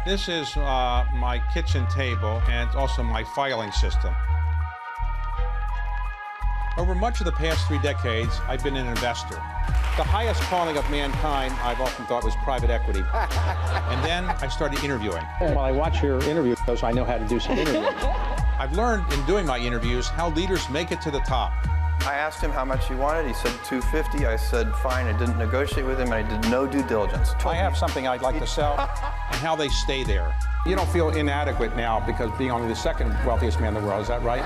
This is my kitchen table and also my filing system. Over much of the past 3 decades, I've been an investor. The highest calling of mankind, I've often thought, was private equity. And then I started interviewing. While I watch your interviews, I know how to do some interviewing. I've learned in doing my interviews how leaders make it to the top. I asked him how much he wanted. He said $250. I said, fine. I didn't negotiate with him, and I did no due diligence. I have something I'd like to sell, and how they stay there. You don't feel inadequate now because being only the second wealthiest man in the world, is that right?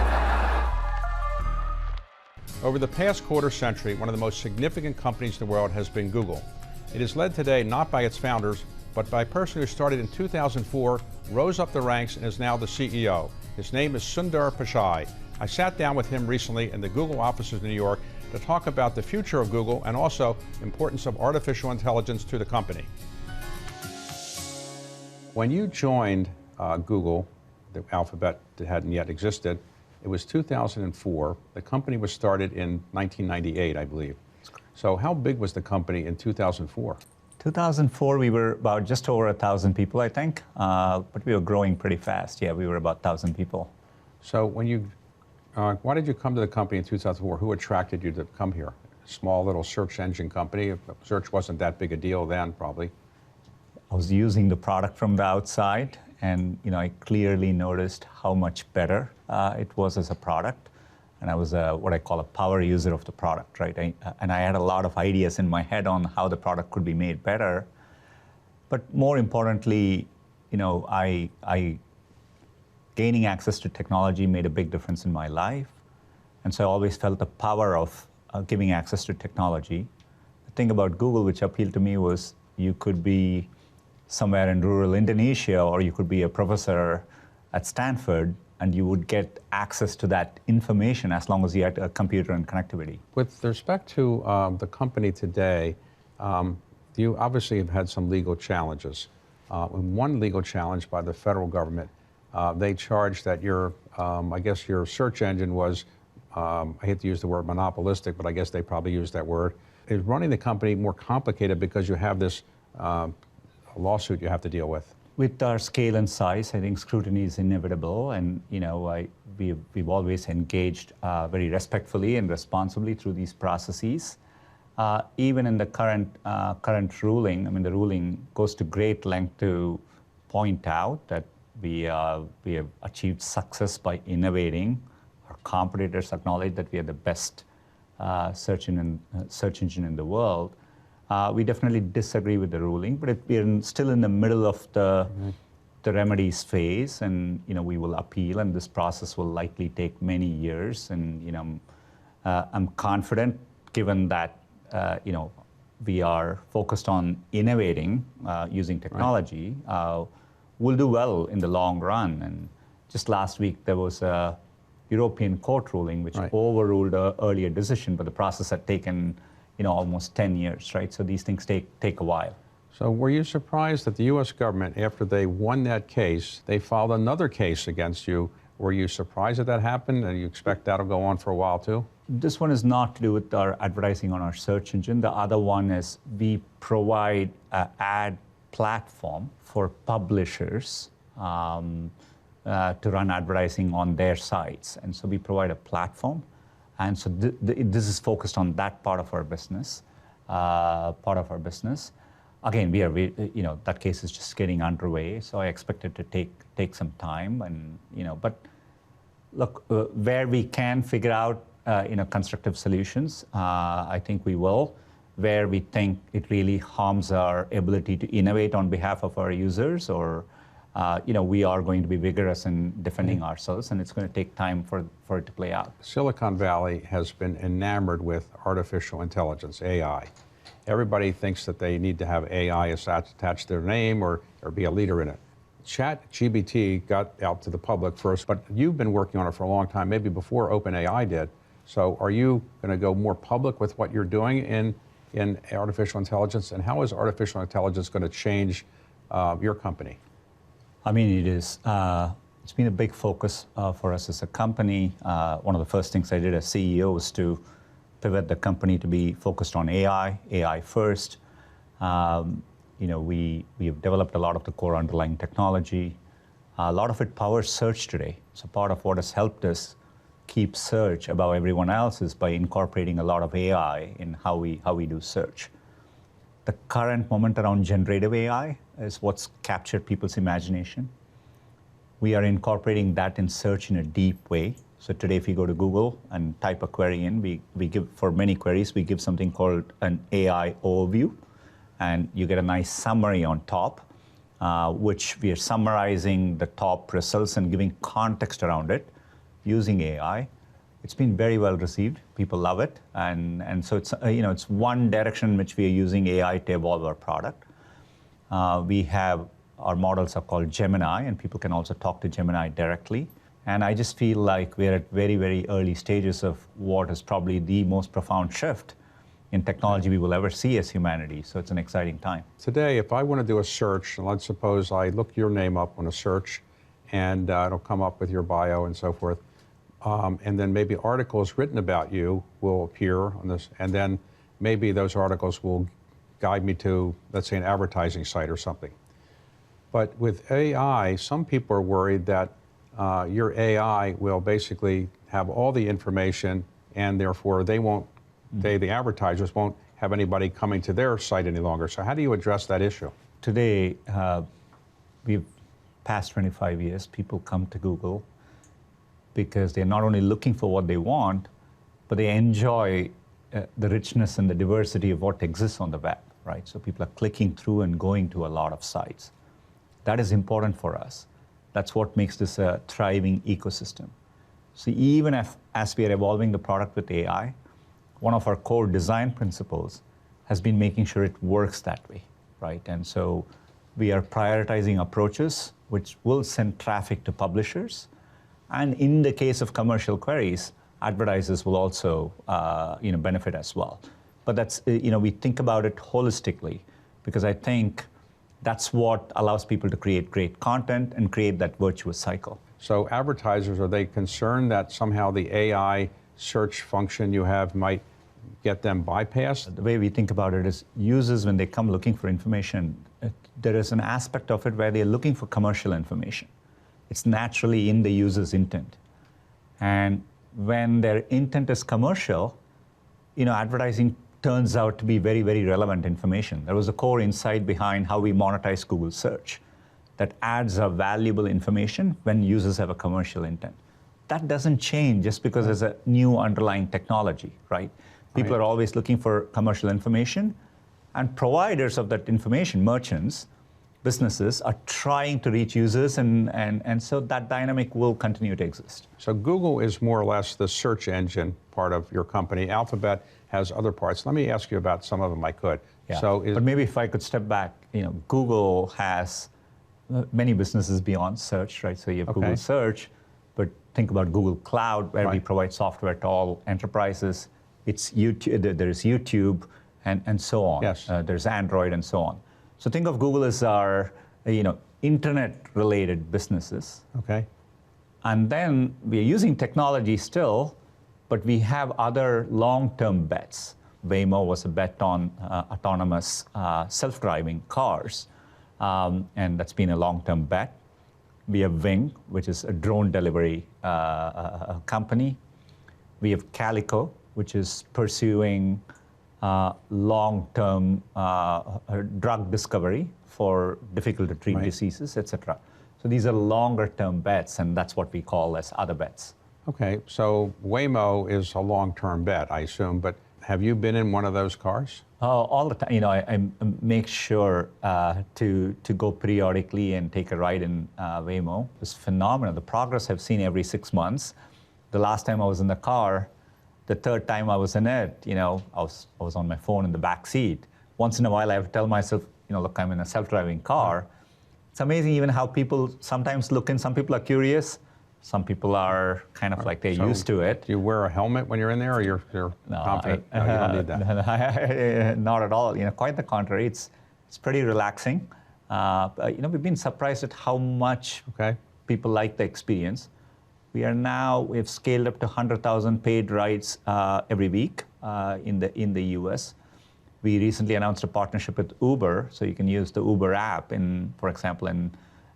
Over the past quarter century, one of the most significant companies in the world has been Google. It is led today not by its founders, but by a person who started in 2004, rose up the ranks, and is now the CEO. His name is Sundar Pichai. I sat down with him recently in the Google offices in New York to talk about the future of Google and also importance of artificial intelligence to the company. When you joined Google, the alphabet that hadn't yet existed, it was 2004. The company was started in 1998, I believe. So how big was the company in 2004? 2004, we were about just over 1,000 people, I think, but we were growing pretty fast. Yeah, we were about 1,000 people. So when you why did you come to the company in 2004? Who attracted you to come here? A small little search engine company. Search wasn't that big a deal then, probably. I was using the product from the outside, and I clearly noticed how much better it was as a product. And I was what I call a power user of the product, right? And I had a lot of ideas in my head on how the product could be made better. But more importantly, gaining access to technology made a big difference in my life. And so I always felt the power of giving access to technology. The thing about Google, which appealed to me, was you could be somewhere in rural Indonesia, or you could be a professor at Stanford, and you would get access to that information as long as you had a computer and connectivity. With respect to the company today, you obviously have had some legal challenges. One legal challenge by the federal government, they charged that I guess your search engine was, I hate to use the word monopolistic, but I guess they probably used that word. Is running the company more complicated because you have this lawsuit you have to deal with? With our scale and size, I think scrutiny is inevitable, and we've always engaged very respectfully and responsibly through these processes. Even in the current ruling, the ruling goes to great length to point out that we have achieved success by innovating. Our competitors acknowledge that we are the best search engine in the world. We definitely disagree with the ruling, but we're still in the middle of the remedies phase, and we will appeal, and this process will likely take many years. And I'm confident, given that we are focused on innovating using technology. Right. We'll do well in the long run. And just last week, there was a European court ruling which overruled an earlier decision, but the process had taken almost 10 years, right? So these things take a while. So were you surprised that the U.S. government, after they won that case, they filed another case against you? Were you surprised that happened, and you expect that'll go on for a while too? This one is not to do with our advertising on our search engine. The other one is we provide an ad platform for publishers to run advertising on their sites. And so we provide a platform. And so this is focused on that part of our business. Again, that case is just getting underway, so I expect it to take some time. And but look, where we can figure out constructive solutions, I think we will. Where we think it really harms our ability to innovate on behalf of our users, or we are going to be vigorous in defending ourselves, and it's going to take time for it to play out. Silicon Valley has been enamored with artificial intelligence, AI. Everybody thinks that they need to have AI attached to their name or be a leader in it. ChatGPT got out to the public first, but you've been working on it for a long time, maybe before OpenAI did. So are you going to go more public with what you're doing in artificial intelligence, and how is artificial intelligence going to change your company? It is. It's been a big focus for us as a company. One of the first things I did as CEO was to pivot the company to be focused on AI first. we have developed a lot of the core underlying technology. A lot of it powers search today. So part of what has helped us keep search above everyone else is by incorporating a lot of AI in how we do search. The current moment around generative AI is what's captured people's imagination. We are incorporating that in search in a deep way. So today, if you go to Google and type a query in, we give, for many queries, we give something called an AI overview, and you get a nice summary on top, which we are summarizing the top results and giving context around it using AI. It's been very well received. People love it, and so it's it's one direction in which we are using AI to evolve our product. We have our models are called Gemini, and people can also talk to Gemini directly. And I just feel like we're at very, very early stages of what is probably the most profound shift in technology we will ever see as humanity. So it's an exciting time. Today, if I want to do a search, and let's suppose I look your name up on a search, and it'll come up with your bio and so forth, and then maybe articles written about you will appear on this, and then maybe those articles will guide me to, let's say, an advertising site or something. But with AI, some people are worried that your AI will basically have all the information, and therefore they won't, the advertisers won't have anybody coming to their site any longer. So how do you address that issue? Today, we've past 25 years, people come to Google because they're not only looking for what they want, but they enjoy the richness and the diversity of what exists on the web, right? So people are clicking through and going to a lot of sites. That is important for us. That's what makes this a thriving ecosystem. So even as we are evolving the product with AI, one of our core design principles has been making sure it works that way, right? And so we are prioritizing approaches which will send traffic to publishers. And in the case of commercial queries, advertisers will also benefit as well. But that's, we think about it holistically, because I think that's what allows people to create great content and create that virtuous cycle. So advertisers, are they concerned that somehow the AI search function you have might get them bypassed? The way we think about it is users, when they come looking for information, there is an aspect of it where they're looking for commercial information. It's naturally in the user's intent. And when their intent is commercial, advertising turns out to be very, very relevant information. There was a core insight behind how we monetize Google search that adds a valuable information when users have a commercial intent. That doesn't change just because there's a new underlying technology, right? People are always looking for commercial information, and providers of that information, merchants, businesses, are trying to reach users, and so that dynamic will continue to exist. So Google is more or less the search engine part of your company. Alphabet has other parts. Let me ask you about some of them, I could. Yeah. So but maybe if I could step back, Google has many businesses beyond search, right? So you have Google Search, but think about Google Cloud, where we provide software to all enterprises. It's YouTube, there's YouTube, and so on. Yes. There's Android and so on. So think of Google as our, internet-related businesses. Okay. And then we're using technology still, but we have other long-term bets. Waymo was a bet on autonomous self-driving cars, and that's been a long-term bet. We have Wing, which is a drone delivery company. We have Calico, which is pursuing long-term drug discovery for difficult-to-treat diseases, et cetera. So these are longer-term bets, and that's what we call as other bets. Okay, so Waymo is a long-term bet, I assume, but have you been in one of those cars? All the time. I make sure to go periodically and take a ride in Waymo. It's phenomenal. The progress I've seen every 6 months. The last time I was in the car, the third time I was in it, I was on my phone in the back seat. Once in a while, I have to tell myself, look, I'm in a self-driving car. It's amazing even how people sometimes look in. Some people are curious. Some people are kind of like they're used to it. Do you wear a helmet when you're in there, or you're confident? No, you don't need that. Not at all. Quite the contrary. It's pretty relaxing. We've been surprised at how much people like the experience. We've scaled up to 100,000 paid rides every week in the US. We recently announced a partnership with Uber, so you can use the Uber app in, for example, in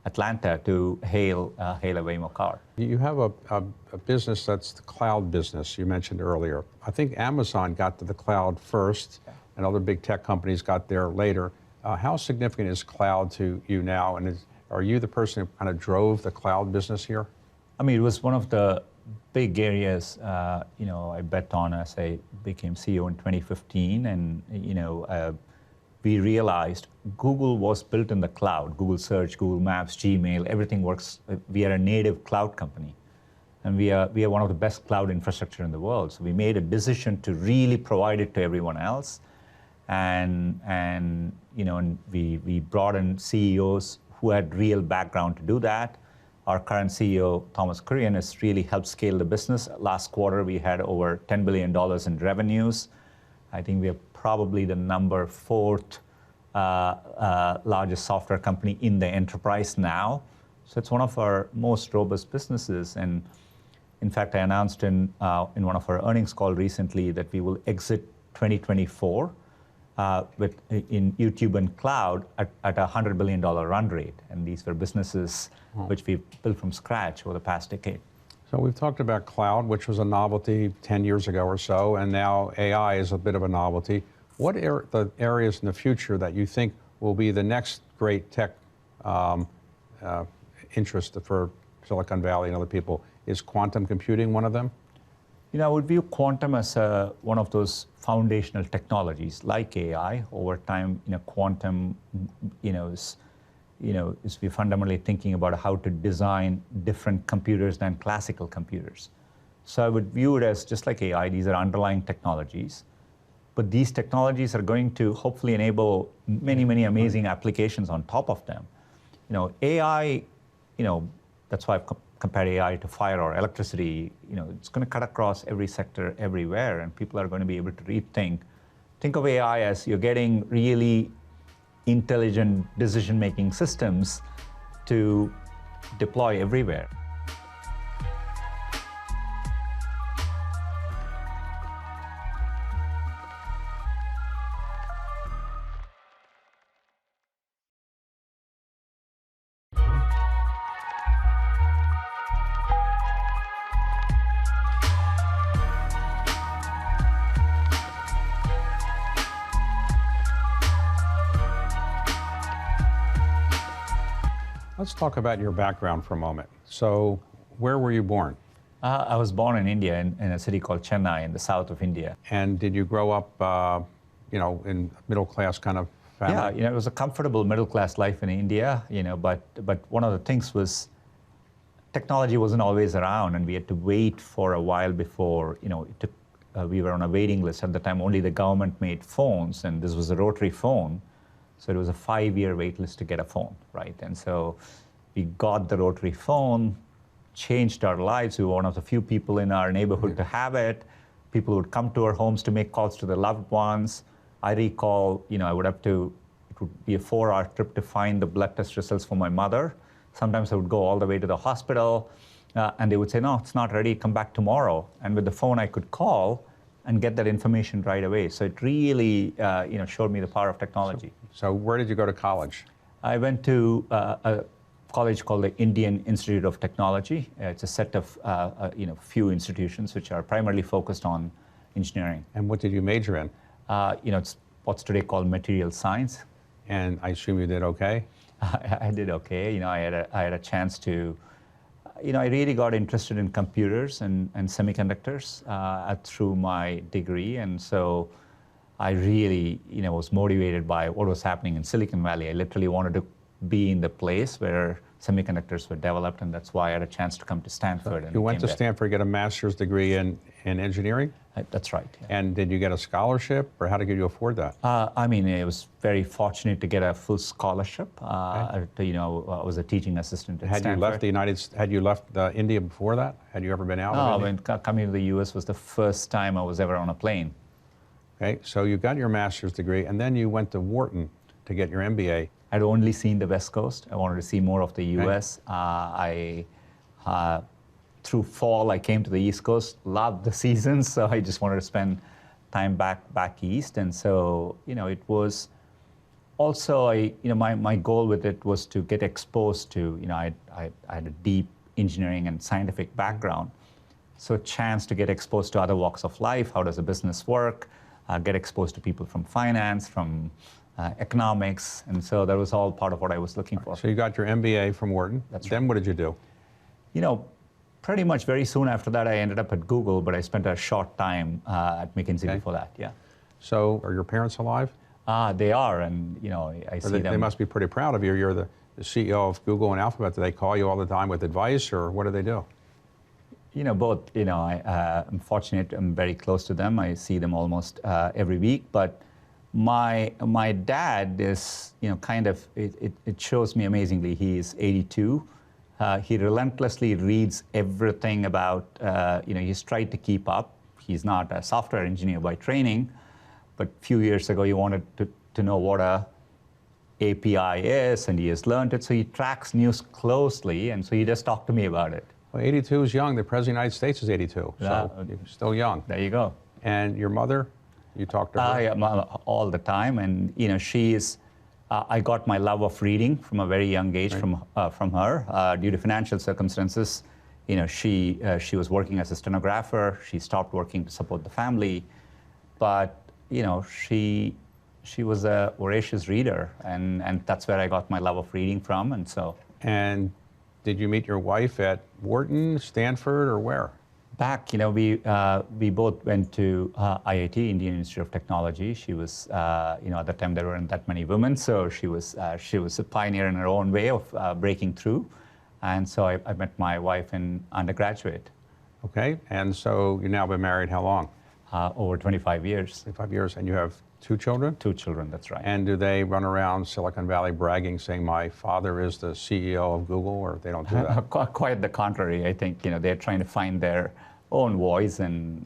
Atlanta to hail a Waymo car. You have a business that's the cloud business you mentioned earlier. I think Amazon got to the cloud first, and other big tech companies got there later. How significant is cloud to you now, and are you the person who kind of drove the cloud business here? I mean, it was one of the big areas, I bet on as I became CEO in 2015, and we realized Google was built in the cloud. Google Search, Google Maps, Gmail, everything works. We are a native cloud company, and we are one of the best cloud infrastructure in the world. So we made a decision to really provide it to everyone else, and we brought in CEOs who had real background to do that. Our current CEO, Thomas Kurian, has really helped scale the business. Last quarter, we had over $10 billion in revenues. I think we are probably the number 4th largest software company in the enterprise now. So it's one of our most robust businesses. And in fact, I announced in one of our earnings call recently that we will exit 2024 in YouTube and cloud at a $100 billion run rate. And these were businesses which we've built from scratch over the past decade. So we've talked about cloud, which was a novelty 10 years ago or so, and now AI is a bit of a novelty. What are the areas in the future that you think will be the next great tech interest for Silicon Valley and other people? Is quantum computing one of them? I would view quantum as one of those foundational technologies like AI. Over time, quantum, is we're fundamentally thinking about how to design different computers than classical computers. So I would view it as just like AI, these are underlying technologies. But these technologies are going to hopefully enable many, many amazing applications on top of them. AI, that's why I've compared AI to fire or electricity. It's going to cut across every sector everywhere, and people are going to be able to rethink. Think of AI as you're getting really intelligent decision-making systems to deploy everywhere. Let's talk about your background for a moment. So where were you born? I was born in India, in a city called Chennai in the south of India. And did you grow up, in middle-class kind of family? Yeah, it was a comfortable middle-class life in India, but one of the things was technology wasn't always around, and we had to wait for a while before, we were on a waiting list. At the time, only the government made phones, and this was a rotary phone. So it was a 5-year wait list to get a phone, right? And so we got the rotary phone, changed our lives. We were one of the few people in our neighborhood to have it. People would come to our homes to make calls to their loved ones. I recall, it would be a 4-hour trip to find the blood test results for my mother. Sometimes I would go all the way to the hospital, and they would say, no, it's not ready, come back tomorrow. And with the phone, I could call and get that information right away. So it really, showed me the power of technology. So where did you go to college? I went to a college called the Indian Institute of Technology. It's a set of, few institutions which are primarily focused on engineering. And what did you major in? It's what's today called material science. And I assume you did okay? I did okay. I had a chance to, I really got interested in computers and semiconductors through my degree. And so I really, was motivated by what was happening in Silicon Valley. I literally wanted to be in the place where semiconductors were developed, and that's why I had a chance to come to Stanford. You went to Stanford to get a master's degree in engineering? That's right. Yeah. And did you get a scholarship, or how did you afford that? I was very fortunate to get a full scholarship. I was a teaching assistant at Stanford. Had you left India before that? Had you ever been out of India? No, coming to the U.S. was the first time I was ever on a plane. Okay, so you got your master's degree, and then you went to Wharton to get your MBA. I'd only seen the West Coast. I wanted to see more of the U.S. Through fall, I came to the East Coast, loved the seasons, so I just wanted to spend time back east, and so it was also my goal with it was to get exposed to I had a deep engineering and scientific background, so a chance to get exposed to other walks of life. How does a business work? Get exposed to people from finance, from economics, and so that was all part of what I was looking for. So you got your MBA from Wharton. That's Then right. what did you do? Pretty much very soon after that, I ended up at Google, but I spent a short time at McKinsey Okay. before that. Yeah. So are your parents alive? They are, and I see them. They must be pretty proud of you. You're the CEO of Google and Alphabet. Do they call you all the time with advice, or what do they do? Both. I'm fortunate. I'm very close to them. I see them almost every week. But my dad is, kind of. It shows me amazingly. He is 82. He relentlessly reads everything about. He's tried to keep up. He's not a software engineer by training, but a few years ago he wanted to know what a API is, and he has learned it. So he tracks news closely, and so he just talked to me about it. Well, 82 is young. The President of the United States is 82, so you're still young. There you go. And your mother, you talk to her? Yeah, all the time, and she is. I got my love of reading from a very young age from her. Due to financial circumstances, she was working as a stenographer. She stopped working to support the family, but she was a voracious reader, and that's where I got my love of reading from, and so. And did you meet your wife at Wharton, Stanford, or where? Back, we both went to IIT, Indian Institute of Technology. She was, at the time there weren't that many women, so she was a pioneer in her own way of breaking through. And so I met my wife in undergraduate. Okay, and so you've now been married how long? Over 25 years. 25 years, and you have 2 children? 2 children, that's right. And do they run around Silicon Valley bragging, saying, my father is the CEO of Google, or they don't do that? Quite the contrary. I think, they're trying to find their own voice, and,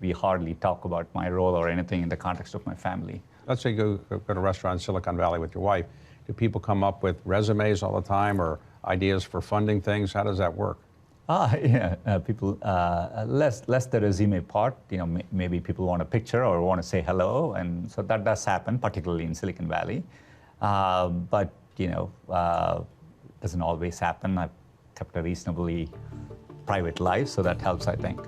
we hardly talk about my role or anything in the context of my family. Let's say you go to a restaurant in Silicon Valley with your wife. Do people come up with resumes all the time or ideas for funding things? How does that work? People, less the resume part, maybe people want a picture or want to say hello, and so that does happen, particularly in Silicon Valley. But, doesn't always happen. I've kept a reasonably private life, so that helps, I think.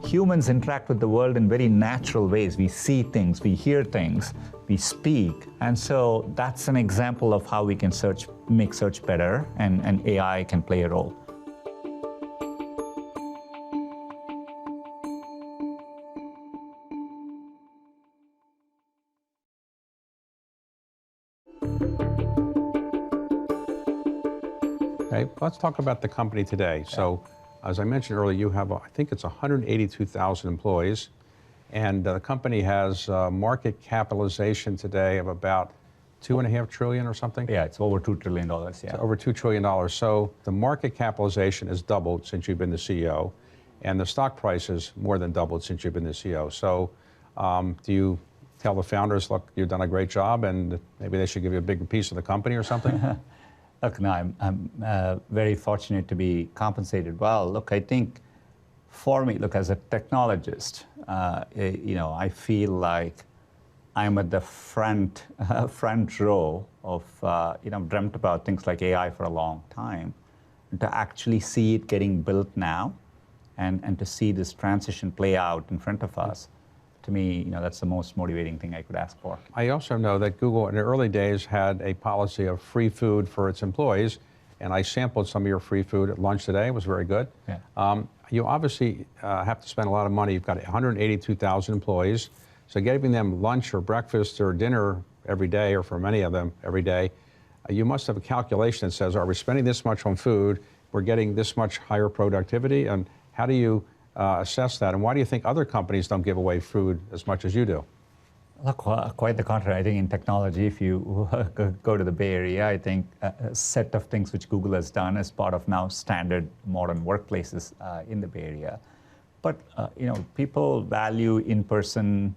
Humans interact with the world in very natural ways. We see things, we hear things, we speak, and so that's an example of how we can make search better, and AI can play a role. Okay, let's talk about the company today. So, as I mentioned earlier, you have, I think it's 182,000 employees, and the company has market capitalization today of about $2.5 trillion or something? Yeah, it's over $2 trillion, yeah. So over $2 trillion. So the market capitalization has doubled since you've been the CEO, and the stock price has more than doubled since you've been the CEO. So do you tell the founders, look, you've done a great job, and maybe they should give you a bigger piece of the company or something? Look, no, I'm very fortunate to be compensated well. Look, I think for me, look, as a technologist, I feel like I'm at the front row of, dreamt about things like AI for a long time. And to actually see it getting built now, and to see this transition play out in front of us, to me, that's the most motivating thing I could ask for. I also know that Google in the early days had a policy of free food for its employees, and I sampled some of your free food at lunch today. It was very good. Yeah. You obviously have to spend a lot of money. You've got 182,000 employees, so giving them lunch or breakfast or dinner every day, or for many of them every day, you must have a calculation that says, are we spending this much on food? We're getting this much higher productivity, and how do you assess that, and why do you think other companies don't give away food as much as you do? Look, quite the contrary. I think in technology, if you go to the Bay Area, I think a set of things which Google has done as part of now standard modern workplaces in the Bay Area. But people value in-person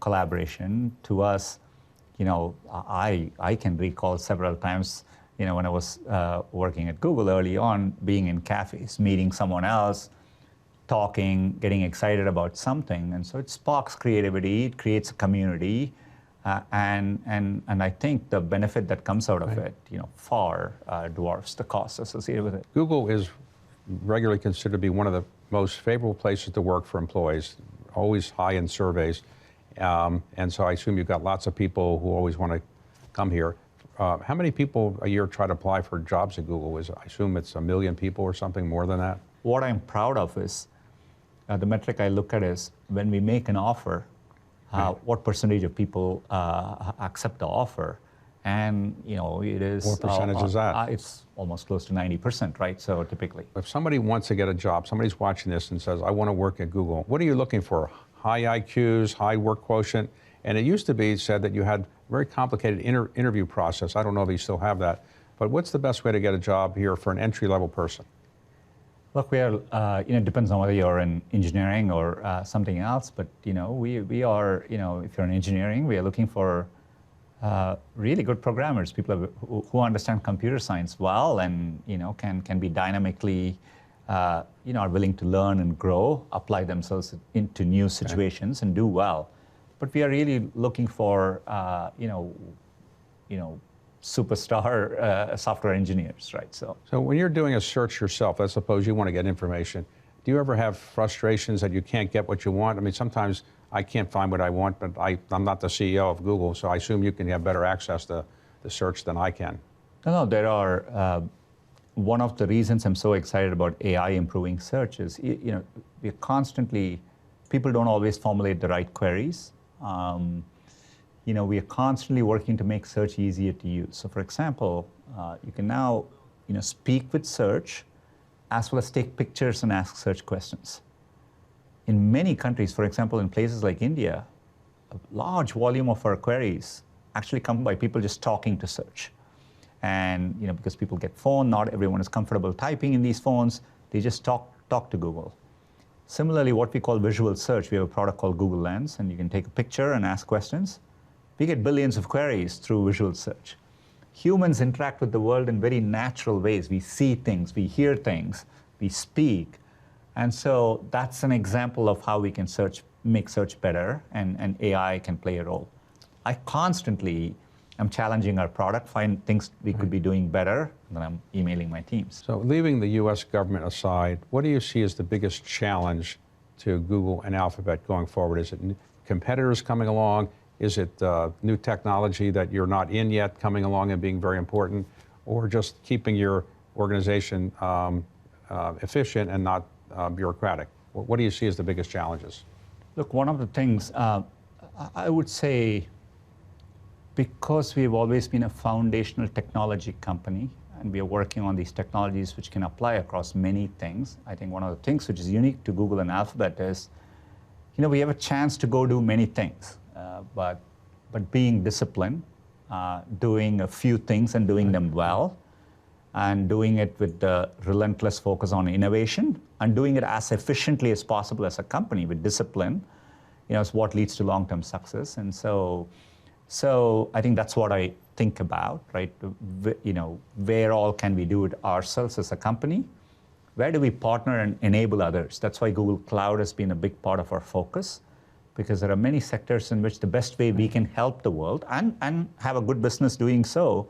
collaboration. To us, I can recall several times, when I was working at Google early on, being in cafes, meeting someone else, talking, getting excited about something. And so it sparks creativity, it creates a community, and I think the benefit that comes out of it, far dwarfs the costs associated with it. Google is regularly considered to be one of the most favorable places to work for employees, always high in surveys. And so I assume you've got lots of people who always want to come here. How many people a year try to apply for jobs at Google? I assume it's 1 million people or something more than that? What I'm proud of is, the metric I look at is when we make an offer, what percentage of people accept the offer? And it is... What percentage is that? It's almost close to 90%, right? So typically. If somebody wants to get a job, somebody's watching this and says, I want to work at Google, what are you looking for? High IQs, high work quotient? And it used to be said that you had a very complicated interview process. I don't know if you still have that. But what's the best way to get a job here for an entry-level person? Look, we are, it depends on whether you're in engineering or something else, but, we are, if you're in engineering, we are looking for really good programmers, people who understand computer science well and, can be dynamically, are willing to learn and grow, apply themselves into new situations and do well. But we are really looking for, superstar software engineers, right? So when you're doing a search yourself, let's suppose you want to get information, do you ever have frustrations that you can't get what you want? I mean, sometimes I can't find what I want, but I'm not the CEO of Google, so I assume you can have better access to the search than I can. No, there are, one of the reasons I'm so excited about AI improving search is, we're constantly, people don't always formulate the right queries. We are constantly working to make search easier to use. So for example, you can now, speak with search as well as take pictures and ask search questions. In many countries, for example, in places like India, a large volume of our queries actually come by people just talking to search. And because people get phone, not everyone is comfortable typing in these phones, they just talk to Google. Similarly, what we call visual search, we have a product called Google Lens, and you can take a picture and ask questions. We get billions of queries through visual search. Humans interact with the world in very natural ways. We see things, we hear things, we speak. And so that's an example of how we can make search better, and AI can play a role. I constantly am challenging our product, find things we could be doing better, and then I'm emailing my teams. So leaving the US government aside, what do you see as the biggest challenge to Google and Alphabet going forward? Is it competitors coming along? Is it new technology that you're not in yet coming along and being very important? Or just keeping your organization efficient and not bureaucratic? What do you see as the biggest challenges? Look, one of the things, I would say, because we've always been a foundational technology company, and we are working on these technologies which can apply across many things, I think one of the things which is unique to Google and Alphabet is, we have a chance to go do many things, but being disciplined, doing a few things and doing them well, and doing it with the relentless focus on innovation, and doing it as efficiently as possible as a company with discipline, is what leads to long-term success. And so I think that's what I think about, right? Where all can we do it ourselves as a company? Where do we partner and enable others? That's why Google Cloud has been a big part of our focus, because there are many sectors in which the best way we can help the world and have a good business doing so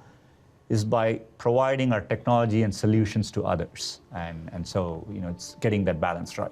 is by providing our technology and solutions to others. And so, it's getting that balance right.